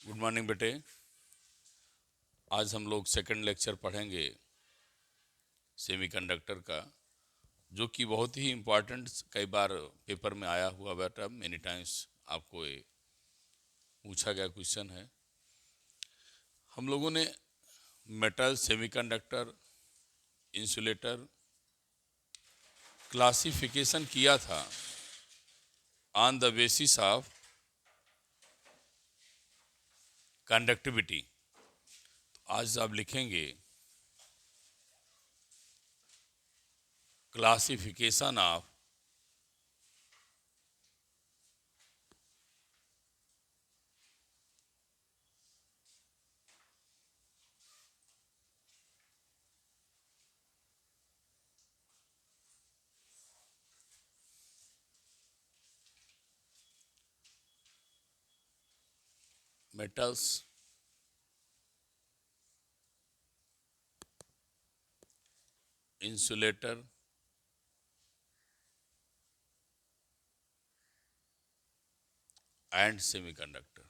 Good morning बेटे। आज हम लोग सेकंड लेक्चर पढ़ेंगे सेमीकंडक्टर का, जो कि बहुत ही इम्पोर्टेंट, कई बार पेपर में आया हुआ बेटा, मेनी टाइम्स आपको ये पूछा गया क्वेश्चन है। हम लोगों ने मेटल, सेमीकंडक्टर, इंसुलेटर क्लासिफिकेशन किया था on the basis of conductivity. आज आप लिखेंगे classification of metals, insulator and semiconductor.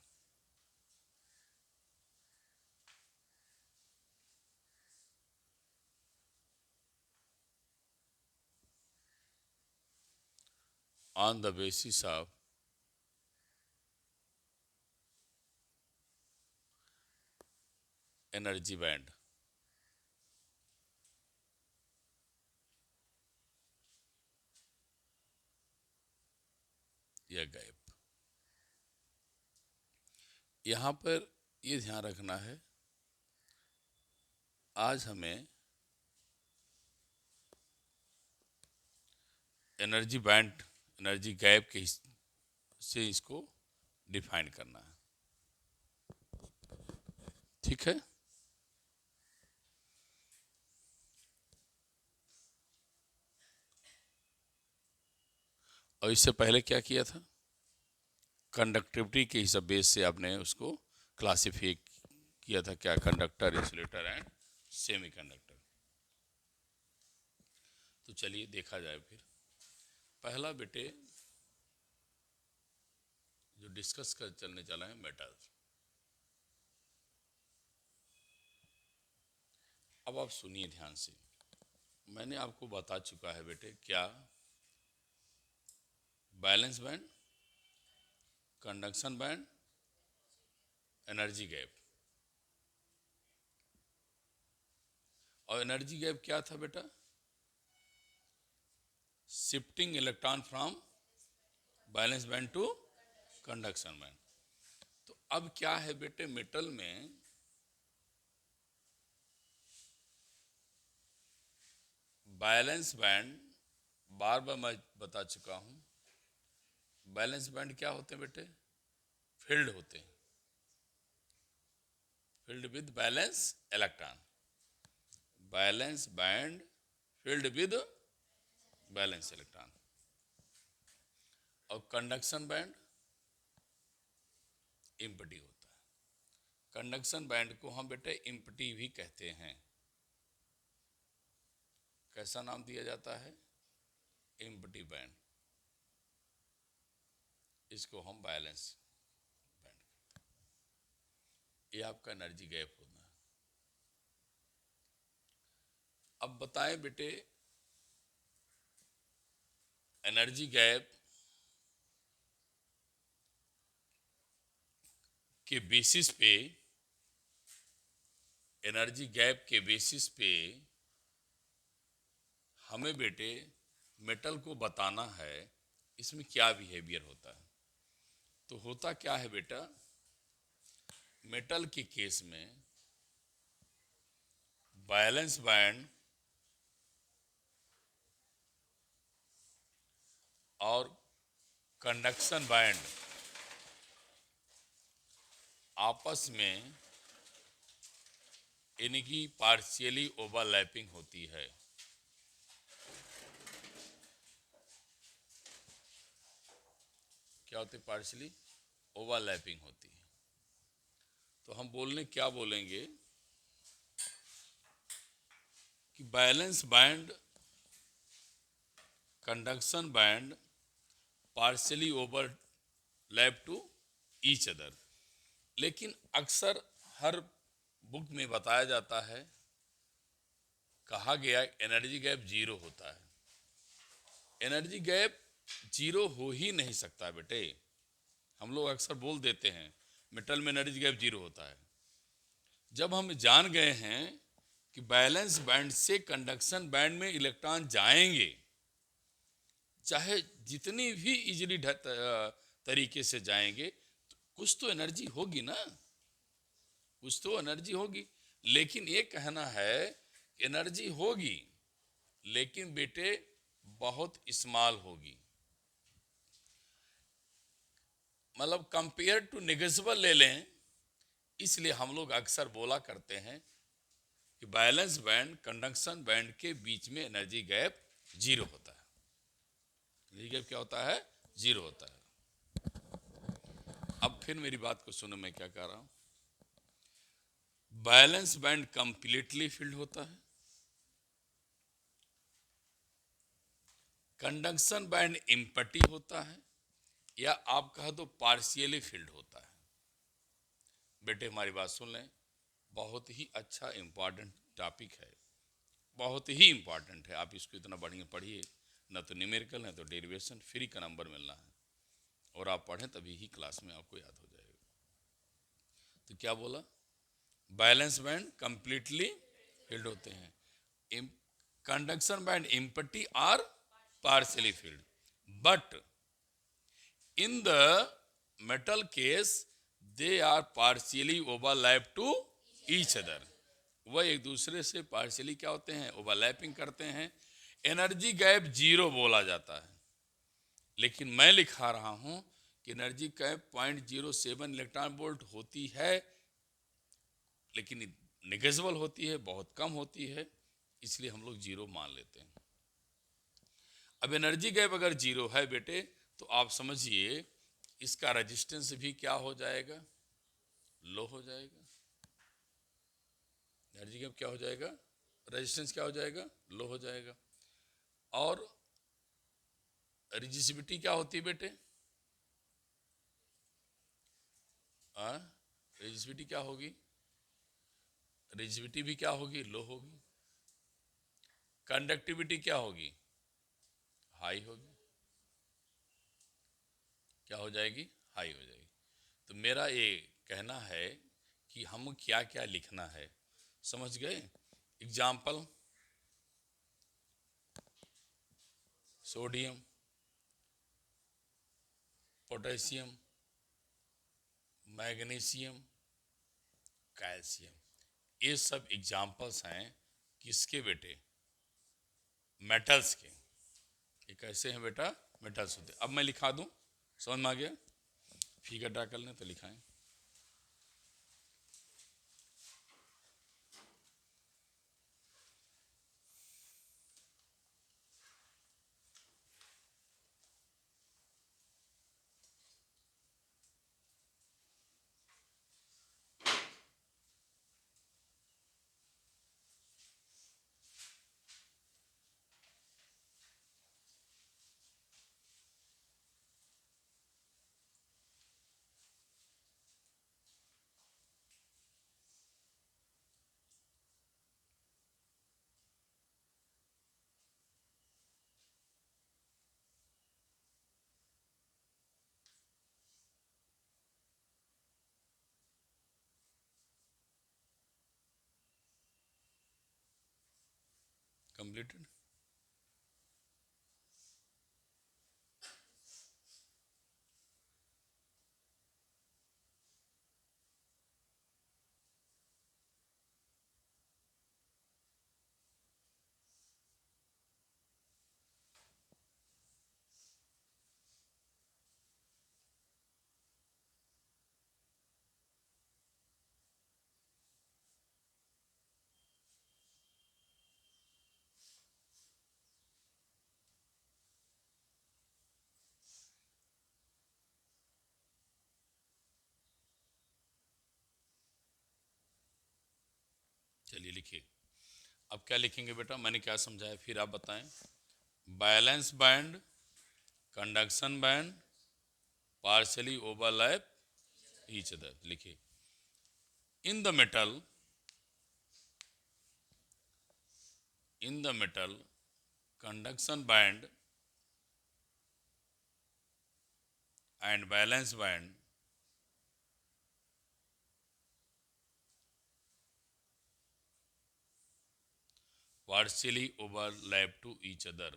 On the basis of energy band या गैप। यहाँ पर ये ध्यान रखना है, आज हमें एनर्जी बैंड, एनर्जी गैप के से इसको डिफाइन करना है। ठीक है। और इससे पहले क्या किया था, कंडक्टिविटी के हिसाब बेस से आपने उसको क्लासिफाई किया था, क्या, कंडक्टर, इंसुलेटर एंड सेमीकंडक्टर। तो चलिए देखा जाए फिर। पहला बेटे जो डिस्कस कर चलने चला है, मेटल। अब आप सुनिए ध्यान से। मैंने आपको बता चुका है बेटे, क्या, valence band, conduction band, energy gap. और एनर्जी गैप क्या था बेटा, shifting electron from valence band to conduction band. तो अब क्या है बेटे, मेटल में बैलेंस बैंड, बार बार मैं बता चुका हूं, बैलेंस बैंड क्या होते हैं बेटे, फील्ड होते हैं, field with balance electron. Balance band field with balance electron. और कंडक्शन बैंड इम्पटी होता है। कंडक्शन बैंड को हम बेटे इम्पटी भी कहते हैं। कैसा नाम दिया जाता है, इम्पटी बैंड। इसको हम बैलेंस बैंड, ये आपका एनर्जी गैप होना है। अब बताएं बेटे, एनर्जी गैप के बेसिस पे, एनर्जी गैप के बेसिस पे हमें बेटे मेटल को बताना है इसमें क्या बिहेवियर होता है। तो होता क्या है बेटा, मेटल के केस में बैलेंस बैंड और कंडक्शन बैंड आपस में इनकी पार्शियली ओवरलैपिंग होती है। क्या होती है, पार्शियली ओवरलैपिंग होती है। तो हम क्या बोलेंगे कि valence band, conduction band partially overlap to each other. लेकिन अक्सर हर बुक में बताया जाता है, कहा गया एनर्जी गैप जीरो होता है। एनर्जी गैप जीरो हो ही नहीं सकता बेटे। हम लोग अक्सर बोल देते हैं मेटल में एनर्जी गैप जीरो होता है। जब हम जान गए हैं कि बैलेंस बैंड से कंडक्शन बैंड में इलेक्ट्रॉन जाएंगे, चाहे जितनी भी इजीली तरीके से जाएंगे, तो कुछ तो एनर्जी होगी ना, कुछ तो एनर्जी होगी। लेकिन ये कहना है एनर्जी होगी, लेकिन बेटे बहुत स्मॉल होगी। मतलब कंपेयर टू नेगेजिबल ले लें। इसलिए हम लोग अक्सर बोला करते हैं कि बैलेंस बैंड कंडक्शन बैंड के बीच में एनर्जी गैप जीरो होता है। एनर्जी गैप क्या होता है? जीरो होता है। अब फिर मेरी बात को सुनो, मैं क्या कह रहा हूं। बैलेंस बैंड कंप्लीटली फिल्ड होता है, कंडक्शन बैंड इम्पटी होता है, या आप कह दो पार्शियली फिल्ड होता है। बेटे हमारी बात सुन लें, बहुत ही अच्छा इंपॉर्टेंट टॉपिक है, बहुत ही इंपॉर्टेंट है। आप इसको इतना बढ़िया पढ़िए, ना तो न्यूमेरिकल है तो डेरिवेशन, फ्री का नंबर मिलना है, और आप पढ़ें तभी ही क्लास में आपको याद हो जाएगा। तो क्या बोला? बैलेंस बैंड कंप्लीटली फिल्ड होते हैं, conduction band empty or partially filled, but in the metal case they are partially overlap to each other. वह एक दूसरे से पार्शियली क्या होते हैं? ओवरलैपिंग करते हैं। एनर्जी गैप जीरो बोला जाता है, लेकिन मैं लिखा रहा हूं कि एनर्जी गैप 0.07 इलेक्ट्रॉन वोल्ट होती है, लेकिन नेगेजिबल होती है, बहुत कम होती है, इसलिए हम लोग जीरो मान लेते हैं। अब एनर्जी गैप अगर जीरो है बेटे, तो आप समझिए इसका रेजिस्टेंस भी क्या हो जाएगा? लो हो जाएगा। एनर्जी गैप क्या हो जाएगा? रेजिस्टेंस क्या हो जाएगा? लो हो जाएगा। और रेजिस्टिविटी क्या होती है बेटे? रेजिस्टिविटी क्या होगी? रेजिस्टिविटी भी क्या होगी? लो होगी। कंडक्टिविटी क्या होगी? हाई होगी। क्या हो जाएगी? हाई हो जाएगी। तो मेरा ये कहना है कि हम क्या क्या लिखना है, समझ गए? Example, sodium, potassium, magnesium, calcium, ये सब एग्जाम्पल्स हैं किसके बेटे? मेटल्स के। ये कैसे हैं बेटा? मेटल्स होते। अब मैं लिखा दूं, समझ में आ गया? फिगर ड्रा कर लें तो लिखाएं। कंप्लीटेड। चलिए लिखिए। अब क्या लिखेंगे बेटा? मैंने क्या समझाया फिर आप बताएं। Balance band, conduction band, partially overlap each other. लिखिए, in the metal conduction band and valence band partially overlap to each other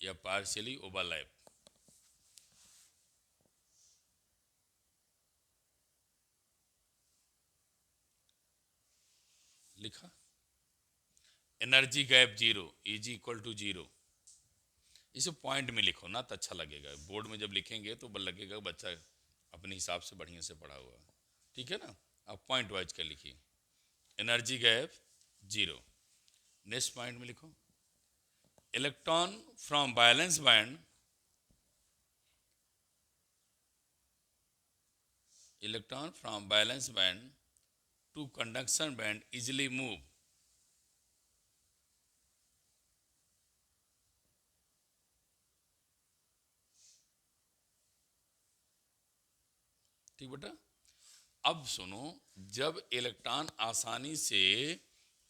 या partially overlap. लिखा, energy gap zero is equal to zero. इसे पॉइंट में लिखो ना तो अच्छा लगेगा. बोर्ड में जब लिखेंगे तो लगेगा बच्चा अपने हिसाब से बढ़िया से पढ़ा हुआ है. ठीक है ना. आप पॉइंट वाइज कर लिखिए, energy gap zero. Next point में लिखो, electron from valence band to conduction band easily move. ठीक बेटा. अब सुनो, जब इलेक्ट्रॉन आसानी से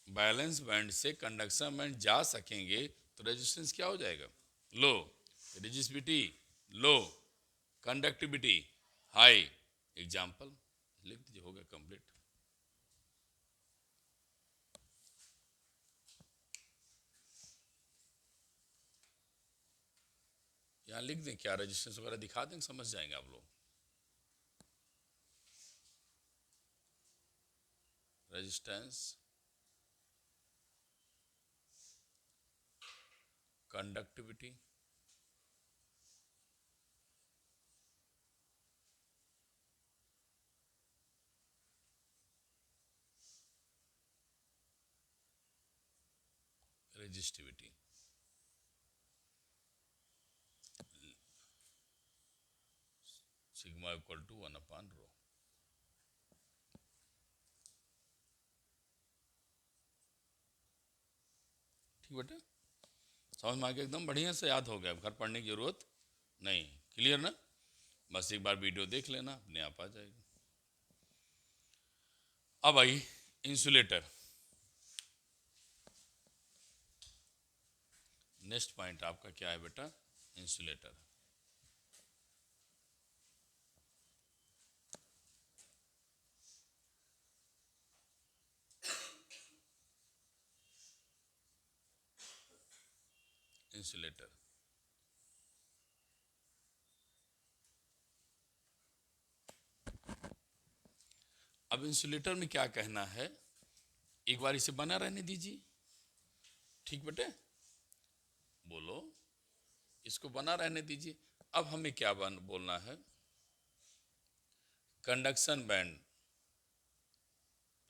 बैलेंस बैंड से कंडक्शन बैंड जा सकेंगे तो रेजिस्टेंस क्या हो जाएगा? Low. Resistivity low, conductivity high. Example लिख दीजिए, हो गया कंप्लीट. यहाँ लिख दें क्या, रेजिस्टेंस वगैरह दिखा दें, समझ जाएंगे आप लोग. Resistance, conductivity, resistivity. Sigma equal to 1/ρ. ठीक बेटा, समझ में आ गया, एकदम बढ़िया से याद हो गया. घर पढ़ने की जरूरत नहीं. क्लियर ना. बस एक बार वीडियो देख लेना, अपने आप आ जाएगा. अब आई इंसुलेटर. नेक्स्ट पॉइंट आपका क्या है बेटा? इंसुलेटर. इंसुलेटर, अब इंसुलेटर में क्या कहना है, एक बार इसे बना रहने दीजिए. ठीक बेटे, बोलो, इसको बना रहने दीजिए. अब हमें क्या बोलना है? Conduction band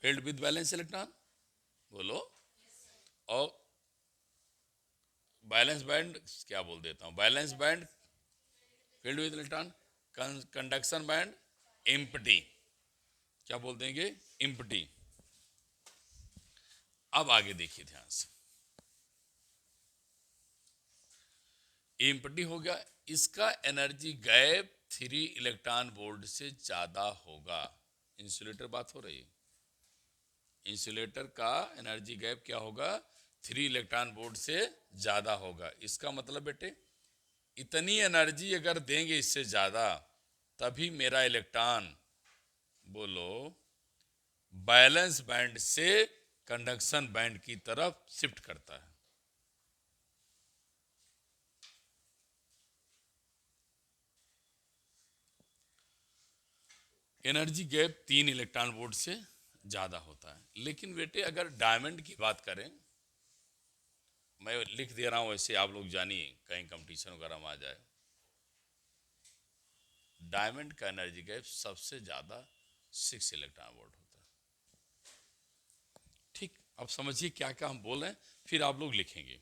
filled with balance electron. बोलो. और बैलेंस बैंड क्या बोल देता हूं, balance band filled with electron. Conduction band empty. क्या बोल देंगे? एम्प्टी. अब आगे देखिए ध्यान से, एम्प्टी हो गया. इसका एनर्जी गैप 3 इलेक्ट्रॉन वोल्ट से ज्यादा होगा. इंसुलेटर बात हो रही है. इंसुलेटर का एनर्जी गैप क्या होगा? 3 इलेक्ट्रॉन वोल्ट से ज्यादा होगा. इसका मतलब बेटे, इतनी एनर्जी अगर देंगे इससे ज्यादा, तभी मेरा इलेक्ट्रॉन, बोलो, बैलेंस बैंड से कंडक्शन बैंड की तरफ शिफ्ट करता है. एनर्जी गैप 3 इलेक्ट्रॉन वोल्ट से ज्यादा होता है. लेकिन बेटे अगर डायमंड की बात करें, मैं लिख दे रहा हूं वैसे आप लोग जानिए, कहीं कंपटीशन वगैरह में आ जाए. डायमंड का एनर्जी गैप सबसे ज्यादा 6 इलेक्ट्रॉन वोल्ट होता है. ठीक, अब समझिए क्या क्या हम बोल रहे हैं, फिर आप लोग लिखेंगे.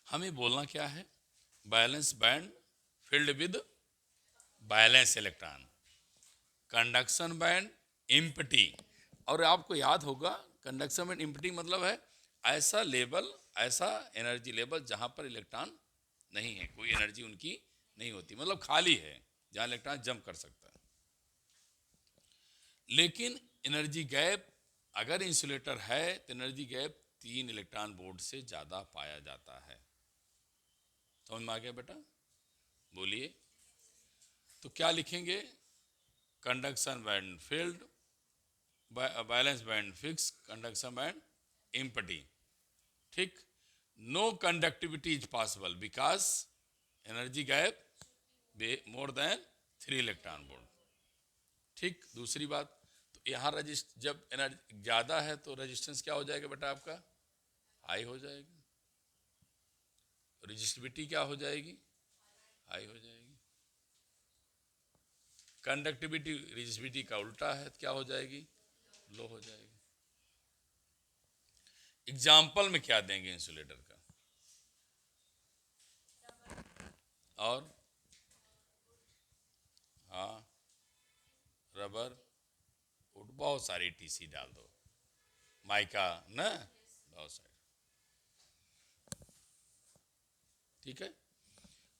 हमें बोलना क्या है? Balance band filled with balance electron, conduction band empty. और आपको याद होगा, कंडक्शन बैंड एम्प्टी मतलब है ऐसा लेवल, ऐसा एनर्जी लेवल जहां पर इलेक्ट्रॉन नहीं है, कोई एनर्जी उनकी नहीं होती, मतलब खाली है. जहां इलेक्ट्रॉन जंप कर सकता है। लेकिन एनर्जी गैप, अगर इंसुलेटर है तो एनर्जी गैप 3 इलेक्ट्रॉन वोल्ट से ज्यादा पाया जाता है। समझ में आ गया बेटा? बोलिए। तो क्या लिखेंगे? Conduction band filled, valence band fix, conduction band empty. ठीक। No conductivity is possible because energy gap more than 3 electron volt. ठीक। दूसरी बात, तो यहाँ जब एनर्जी ज्यादा है तो रेजिस्टेंस क्या हो जाएगा बेटा आपका? हाई हो जाएगी। रेजिस्टिविटी क्या हो जाएगी? हाई हो जाएगी। कंडक्टिविटी रेजिस्टिविटी का उल्टा है, तो क्या हो जाएगी? लो हो जाएगी। एग्जाम्पल में क्या देंगे इंसुलेटर का? और हाँ, रबर, वुड, बहुत सारी टीसी डाल दो, माइका ना, बहुत सारी। ठीक है,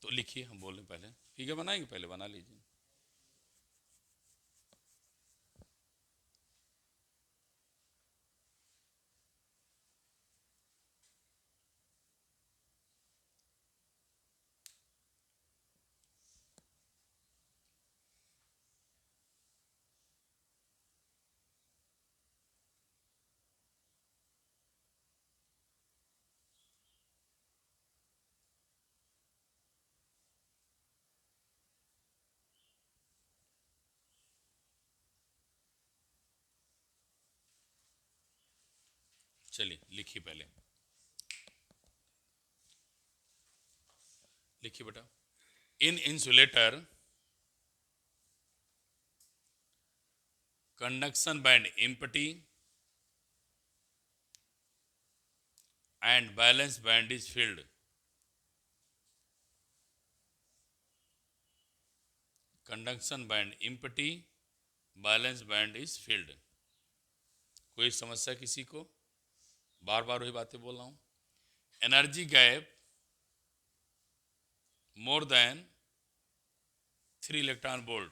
तो लिखिए, हम बोलें पहले। ठीक है, बनाएंगे, पहले बना लीजिए। चलिए लिखिए, पहले लिखिए बेटा। इन insulator conduction band empty and valence band is filled. Conduction band empty, valence band is filled. कोई समस्या किसी को? बार बार वही बातें बोल रहा हूं। Energy gap more than 3 electron volt,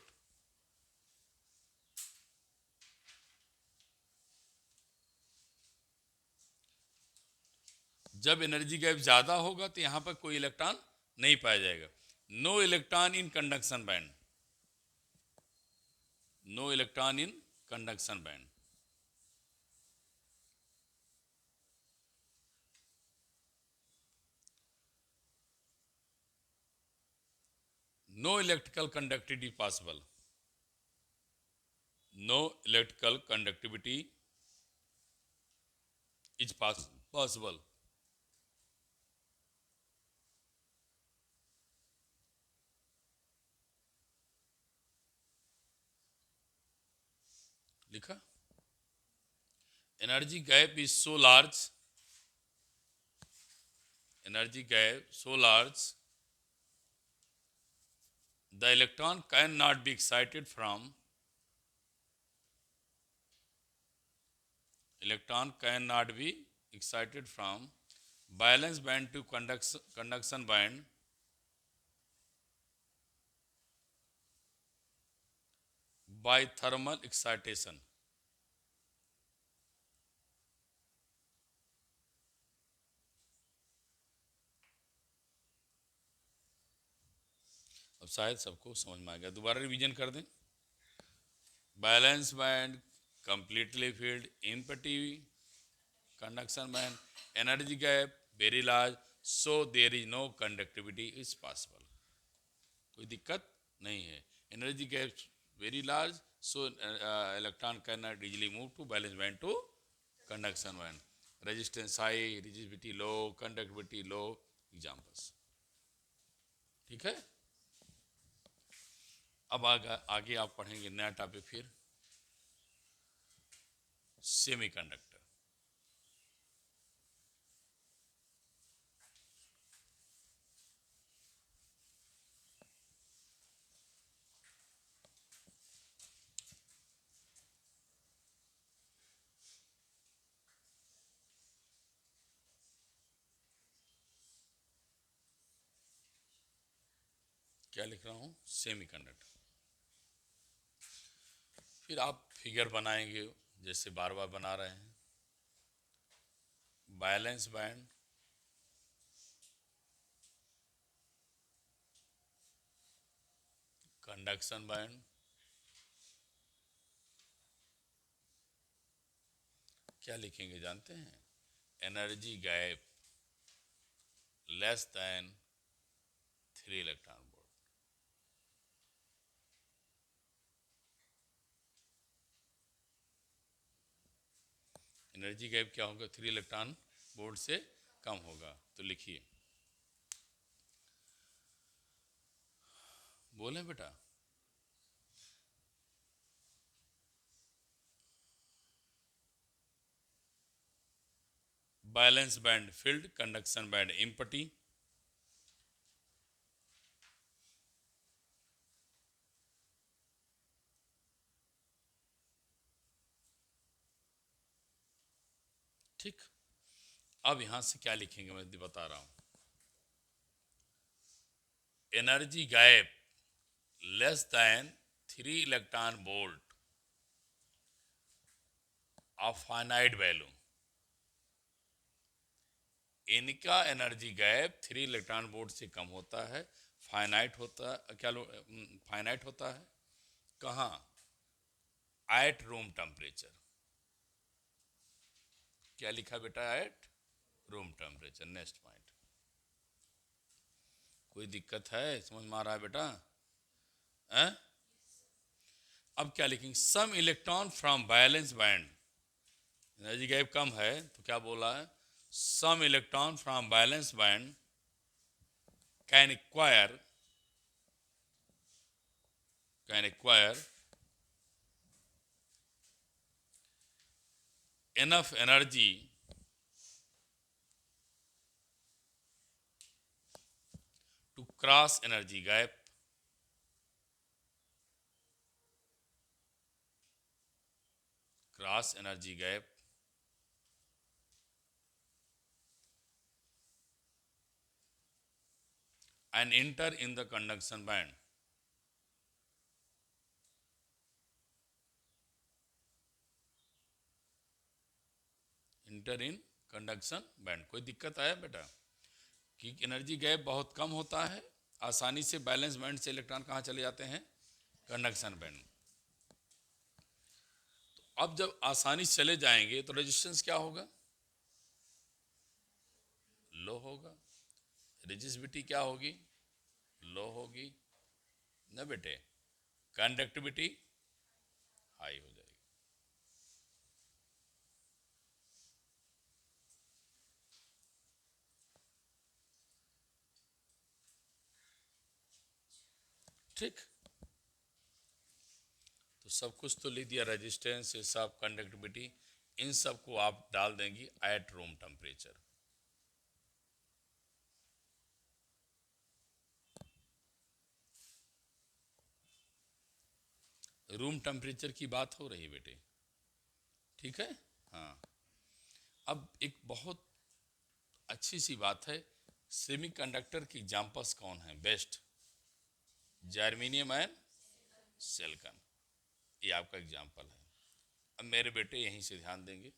जब एनर्जी गैप ज्यादा होगा तो यहां पर कोई इलेक्ट्रॉन नहीं पाया जाएगा। No electron in conduction band, no electron in conduction band. No electrical conductivity possible, no electrical conductivity is possible. लिखा। Energy gap is so large, energy gap so large the electron cannot be excited from, electron cannot be excited from valence band to conduction band by thermal excitation. अब शायद सबको समझ में आ गया, दोबारा revision कर दें। Valence band completely filled, empty conduction band, energy gap very large, so there is no conductivity is possible. कोई दिक्कत नहीं है। Energy gap very large, so electron can not easily move to valence band to conduction band. Resistance high, resistivity low, conductivity low, examples. ठीक है। अब आगे आप पढ़ेंगे नया टॉपिक, फिर सेमीकंडक्टर। क्या लिख रहा हूं? सेमीकंडक्टर। फिर आप फिगर बनाएंगे जैसे बार बार बना रहे हैं। बैलेंस बैंड, कंडक्शन बैंड, क्या लिखेंगे जानते हैं? Energy gap less than 3 electron volt. Energy gap क्या होगा? 3 इलेक्ट्रॉन वोल्ट से कम होगा। तो लिखिए, बोले बेटा। Balance band field, conduction band empty. ठीक, अब यहां से क्या लिखेंगे मैं बता रहा हूं। Energy gap less than 3 electron volt of finite value. इनका एनर्जी गैप 3 इलेक्ट्रॉन वोल्ट से कम होता है, फाइनाइट होता है, क्या फाइनाइट होता है कहाँ? At room temperature. क्या लिखा बेटा? At room temperature. Next point, कोई दिक्कत है? समझ में आ रहा है बेटा? है? अब क्या लिखेंगे? Some electron from valence band, energy gap कम है तो क्या बोला है? Some electron from valence band can acquire enough energy to cross energy gap and enter in the conduction band. Inter in conduction band. कोई दिक्कत आया बेटा? कि एनर्जी गैप बहुत कम होता है, आसानी से बैलेंस बैंड से इलेक्ट्रॉन कहाँ चले जाते हैं? Conduction band. तो अब जब आसानी से चले जाएंगे तो रेजिस्टेंस क्या होगा? लो होगा। रेजिस्टिविटी क्या होगी? लो होगी ना बेटे। कंडक्टिविटी हाई हो जाएगी। ठीक, तो सब कुछ तो लिख दिया, रेजिस्टेंस, ये सब, कंडक्टिविटी, इन सब को आप डाल देंगी at room temperature. Room temperature की बात हो रही है बेटे, ठीक है? हाँ। अब एक बहुत अच्छी सी बात है, सेमीकंडक्टर की एग्जांपल्स कौन है बेस्ट? जर्मेनियम एंड सिलिकॉन, ये आपका एग्जांपल है। अब मेरे बेटे यहीं से ध्यान देंगे,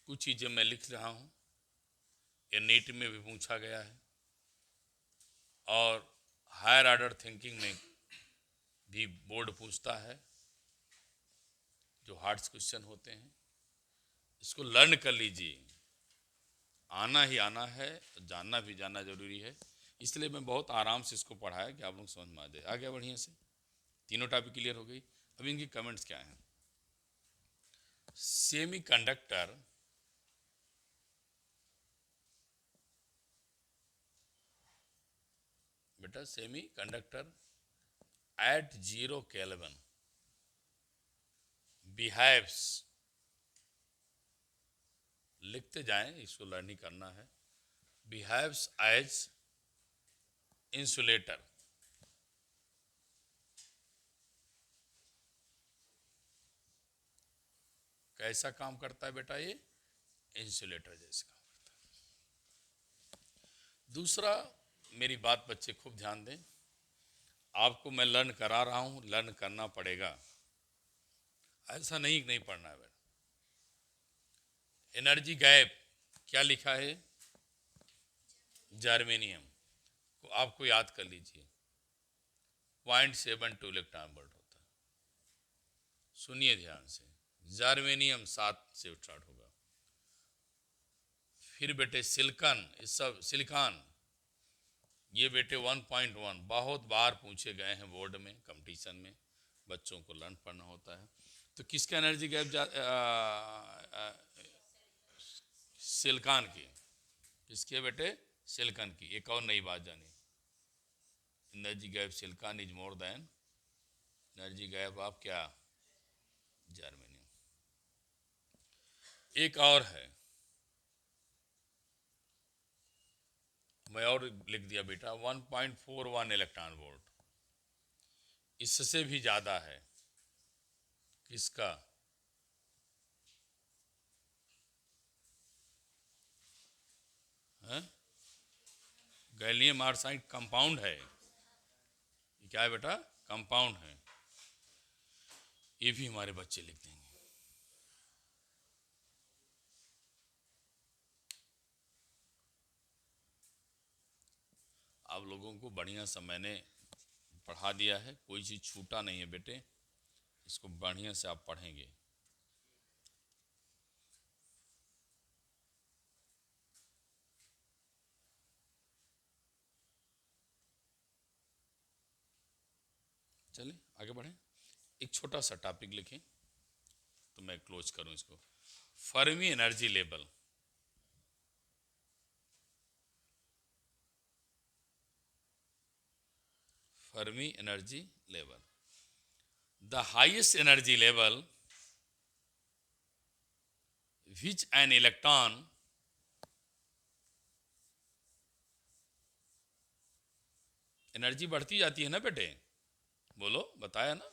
कुछ चीज़ें मैं लिख रहा हूँ, ये नीट में भी पूछा गया है और हायर ऑर्डर थिंकिंग में भी बोर्ड पूछता है, जो हार्ड्स क्वेश्चन होते हैं। इसको लर्न कर लीजिए, आना ही आना है, जानना भी जानना जरूरी है। इसलिए मैं बहुत आराम से इसको पढ़ाया कि आप लोग समझ में आ जाए। आ गया बढ़िया से, तीनों टॉपिक क्लियर हो गई। अब इनकी कमेंट्स क्या हैं? सेमी कंडक्टर बेटा, semiconductor at 0 kelvin behaves, लिखते जाएं, इसको लर्न ही करना है। Behaves as insulator. कैसा काम करता है बेटा? ये इंसुलेटर जैसे काम करता है। दूसरा, मेरी बात बच्चे खूब ध्यान दें, आपको मैं लर्न करा रहा हूं, लर्न करना पड़ेगा। ऐसा नहीं पढ़ना है बेटा। एनर्जी गैप क्या लिखा है? जर्मेनियम को आपको याद कर लीजिए, 0.72 इलेक्ट्रॉन वोल्ट होता है। सुनिए ध्यान से, जर्मेनियम 7 से स्टार्ट होगा। फिर बेटे सिलिकॉन, इस सब सिलिकॉन, ये बेटे 1.1 बहुत बार पूछे गए हैं बोर्ड में, कंपटीशन में, बच्चों को लर्न पढ़ना होता है। तो किसका एनर्जी गैप सिलिकॉन की। किसके बेटे? सिलिकॉन की। एक और नई बात जानी, energy gap silicon is more than energy gap of क्या? जर्मेनियम। एक और है, मैं और लिख दिया बेटा, 1.41 इलेक्ट्रॉन वोल्ट, इससे भी ज्यादा है। किसका? है? गैलियम आर्सेनाइड कंपाउंड है। ये क्या है बेटा? कंपाउंड है। ये भी हमारे बच्चे लिख देंगे। आप लोगों को बढ़िया सा मैंने पढ़ा दिया है, कोई चीज़ छूटा नहीं है बेटे, इसको बढ़िया से आप पढ़ेंगे। चलिए आगे बढ़ें। एक छोटा सा टॉपिक लिखें तो मैं क्लोज करूं इसको। Fermi energy level. Fermi energy level, the highest energy level which an electron energy बढ़ती जाती है ना बेटे, बोलो, बताया ना।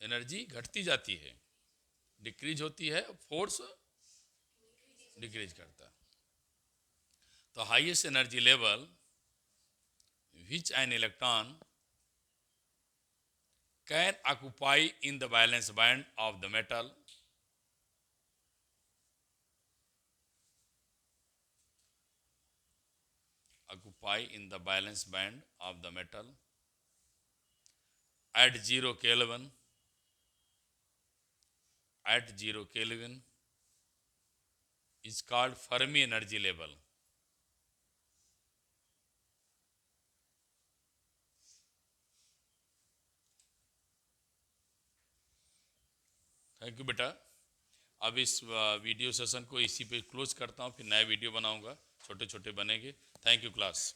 एनर्जी घटती जाती है, डिक्रीज होती है, फोर्स डिक्रीज करता है। तो highest energy level which an electron can occupy in the valence band of the metal of the metal at 0 Kelvin is called Fermi energy level. Thank you बेटा। अब इस वीडियो सेशन को इसी पे close करता हूँ, फिर नया वीडियो बनाऊंगा, छोटे छोटे बनेंगे। Thank you class.